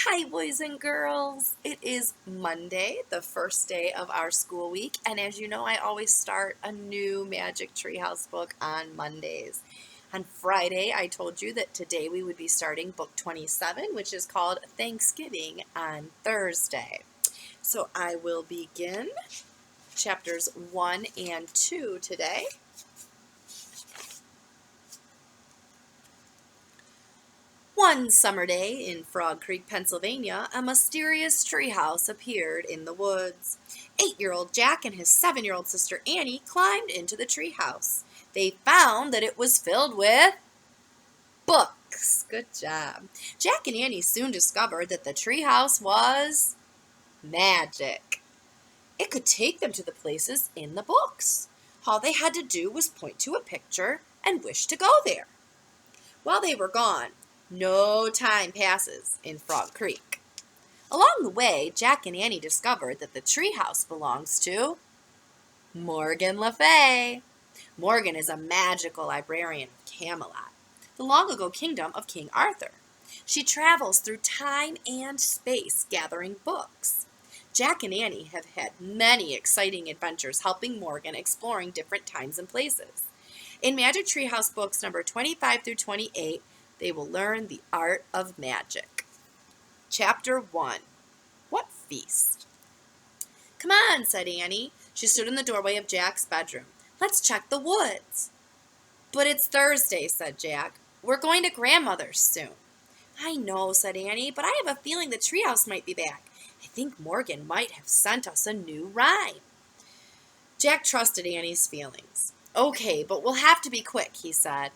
Hi, boys and girls. It is Monday, the first day of our school week, and as you know, I always start a new Magic Treehouse book on Mondays. On Friday, I told you that today we would be starting book 27, which is called Thanksgiving on Thursday. So I will begin chapters 1 and 2 today. One summer day in Frog Creek, Pennsylvania, a mysterious treehouse appeared in the woods. 8-year-old Jack and his 7-year-old sister Annie climbed into the treehouse. They found that it was filled with books. Good job. Jack and Annie soon discovered that the treehouse was magic. It could take them to the places in the books. All they had to do was point to a picture and wish to go there. While they were gone, no time passes in Frog Creek. Along the way, Jack and Annie discovered that the treehouse belongs to Morgan Le Fay. Morgan is a magical librarian of Camelot, the long-ago kingdom of King Arthur. She travels through time and space gathering books. Jack and Annie have had many exciting adventures helping Morgan exploring different times and places. In Magic Treehouse books number 25 through 28, they will learn the art of magic. Chapter 1. What feast? Come on, said Annie. She stood in the doorway of Jack's bedroom. Let's check the woods. But it's Thursday, said Jack. We're going to Grandmother's soon. I know, said Annie, but I have a feeling the treehouse might be back. I think Morgan might have sent us a new rhyme. Jack trusted Annie's feelings. Okay, but we'll have to be quick, he said.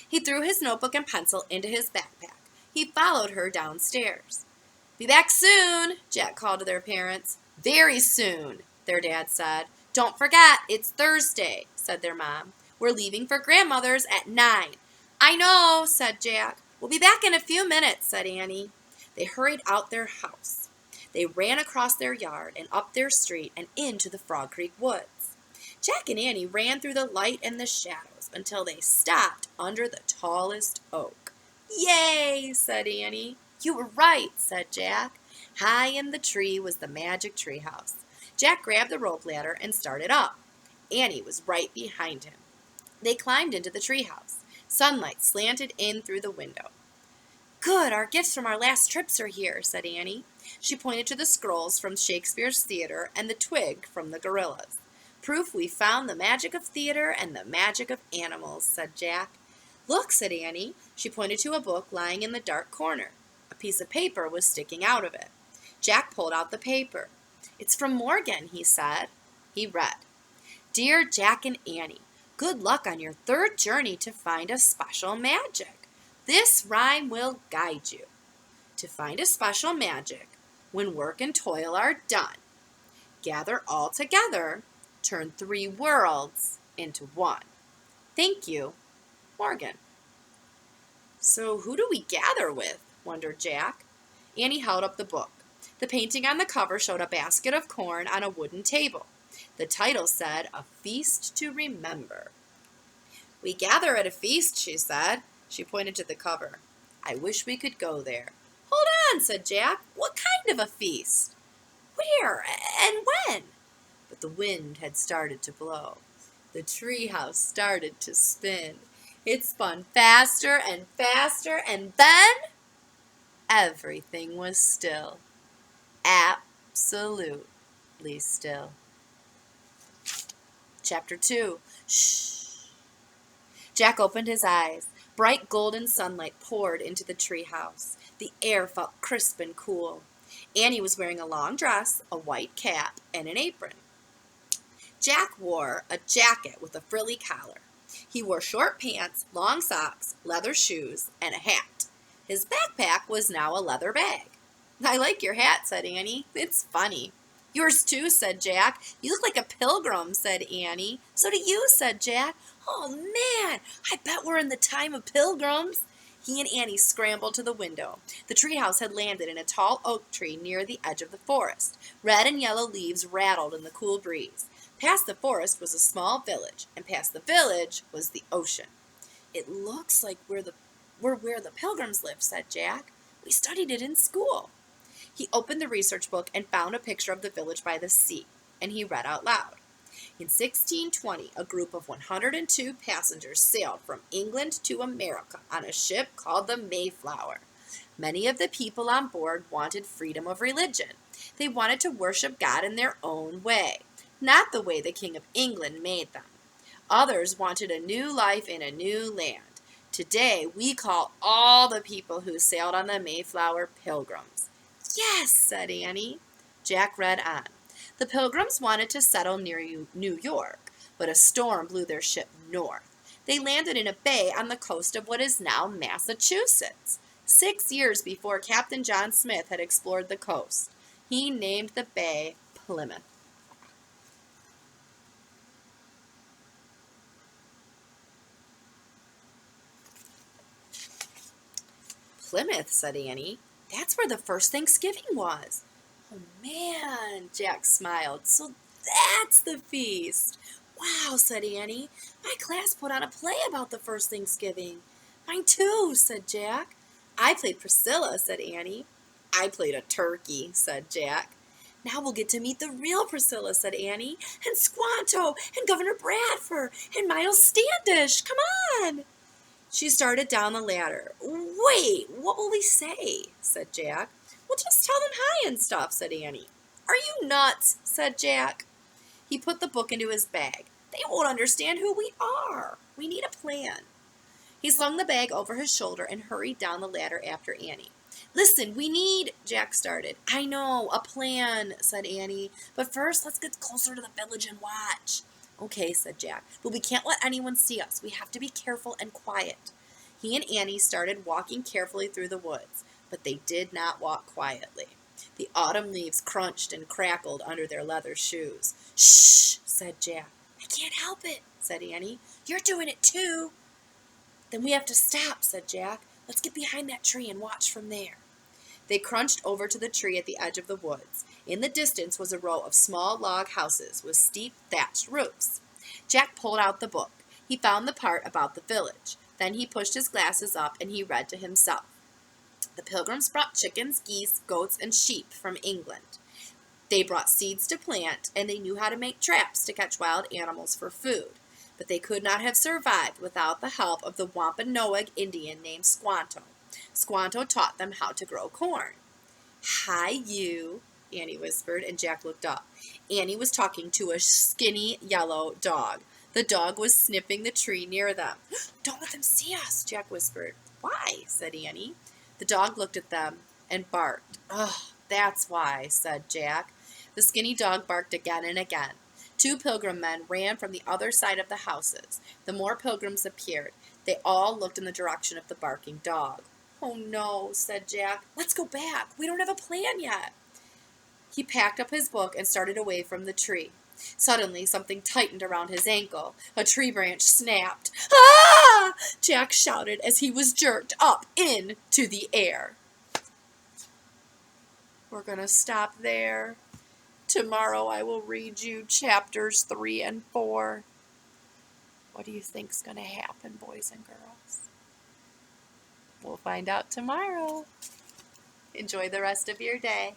He threw his notebook and pencil into his backpack. He followed her downstairs. Be back soon, Jack called to their parents. Very soon, their dad said. Don't forget, it's Thursday, said their mom. We're leaving for Grandmother's at 9. I know, said Jack. We'll be back in a few minutes, said Annie. They hurried out their house. They ran across their yard and up their street and into the Frog Creek woods. Jack and Annie ran through the light and the shadows until they stopped under the tallest oak. Yay, said Annie. You were right, said Jack. High in the tree was the magic treehouse. Jack grabbed the rope ladder and started up. Annie was right behind him. They climbed into the treehouse. Sunlight slanted in through the window. Good, our gifts from our last trips are here, said Annie. She pointed to the scrolls from Shakespeare's theater and the twig from the gorillas. Proof we found the magic of theater and the magic of animals, said Jack. Look, said Annie. She pointed to a book lying in the dark corner. A piece of paper was sticking out of it. Jack pulled out the paper. It's from Morgan, he said. He read, Dear Jack and Annie, good luck on your third journey to find a special magic. This rhyme will guide you. To find a special magic, when work and toil are done, gather all together, turn 3 worlds into 1. Thank you, Morgan. So who do we gather with? Wondered Jack. Annie held up the book. The painting on the cover showed a basket of corn on a wooden table. The title said, A Feast to Remember. We gather at a feast, she said. She pointed to the cover. I wish we could go there. Hold on, said Jack. What kind of a feast? Where and when? But the wind had started to blow. The treehouse started to spin. It spun faster and faster, and then everything was still. Absolutely still. Chapter 2. Shh. Jack opened his eyes. Bright golden sunlight poured into the treehouse. The air felt crisp and cool. Annie was wearing a long dress, a white cap, and an apron. Jack wore a jacket with a frilly collar. He wore short pants, long socks, leather shoes, and a hat. His backpack was now a leather bag. I like your hat, said Annie. It's funny. Yours too, said Jack. You look like a pilgrim, said Annie. So do you, said Jack. Oh, man, I bet we're in the time of pilgrims. He and Annie scrambled to the window. The treehouse had landed in a tall oak tree near the edge of the forest. Red and yellow leaves rattled in the cool breeze. Past the forest was a small village, and past the village was the ocean. It looks like we're where the pilgrims live, said Jack. We studied it in school. He opened the research book and found a picture of the village by the sea, and he read out loud. In 1620, a group of 102 passengers sailed from England to America on a ship called the Mayflower. Many of the people on board wanted freedom of religion. They wanted to worship God in their own way, not the way the King of England made them. Others wanted a new life in a new land. Today, we call all the people who sailed on the Mayflower pilgrims. Yes, said Annie. Jack read on. The pilgrims wanted to settle near New York, but a storm blew their ship north. They landed in a bay on the coast of what is now Massachusetts. 6 years before Captain John Smith had explored the coast, he named the bay Plymouth. Plymouth, said Annie. That's where the first Thanksgiving was. Oh, man, Jack smiled. So that's the feast. Wow, said Annie. My class put on a play about the first Thanksgiving. Mine too, said Jack. I played Priscilla, said Annie. I played a turkey, said Jack. Now we'll get to meet the real Priscilla, said Annie, and Squanto, and Governor Bradford, and Miles Standish. Come on. She started down the ladder. Wait, what will we say? Said Jack. We'll just tell them hi and stuff, said Annie. Are you nuts? Said Jack. He put the book into his bag. They won't understand who we are. We need a plan. He slung the bag over his shoulder and hurried down the ladder after Annie. Listen, we need, Jack started. I know, a plan, said Annie. But first, let's get closer to the village and watch. Okay, said Jack, but we can't let anyone see us. We have to be careful and quiet. He and Annie started walking carefully through the woods, but they did not walk quietly. The autumn leaves crunched and crackled under their leather shoes. Shh, said Jack. I can't help it, said Annie. You're doing it too. Then we have to stop, said Jack. Let's get behind that tree and watch from there. They crunched over to the tree at the edge of the woods. In the distance was a row of small log houses with steep thatched roofs. Jack pulled out the book. He found the part about the village. Then he pushed his glasses up and he read to himself. The pilgrims brought chickens, geese, goats, and sheep from England. They brought seeds to plant, and they knew how to make traps to catch wild animals for food. But they could not have survived without the help of the Wampanoag Indian named Squanto. Squanto taught them how to grow corn. Hi, you, Annie whispered, and Jack looked up. Annie was talking to a skinny yellow dog. The dog was sniffing the tree near them. Don't let them see us, Jack whispered. Why? Said Annie. The dog looked at them and barked. Oh, that's why, said Jack. The skinny dog barked again and again. 2 pilgrim men ran from the other side of the houses. The more pilgrims appeared. They all looked in the direction of the barking dog. Oh, no, said Jack. Let's go back. We don't have a plan yet. He packed up his book and started away from the tree. Suddenly, something tightened around his ankle. A tree branch snapped. Ah! Jack shouted as he was jerked up into the air. We're going to stop there. Tomorrow I will read you chapters 3 and 4. What do you think's going to happen, boys and girls? We'll find out tomorrow. Enjoy the rest of your day.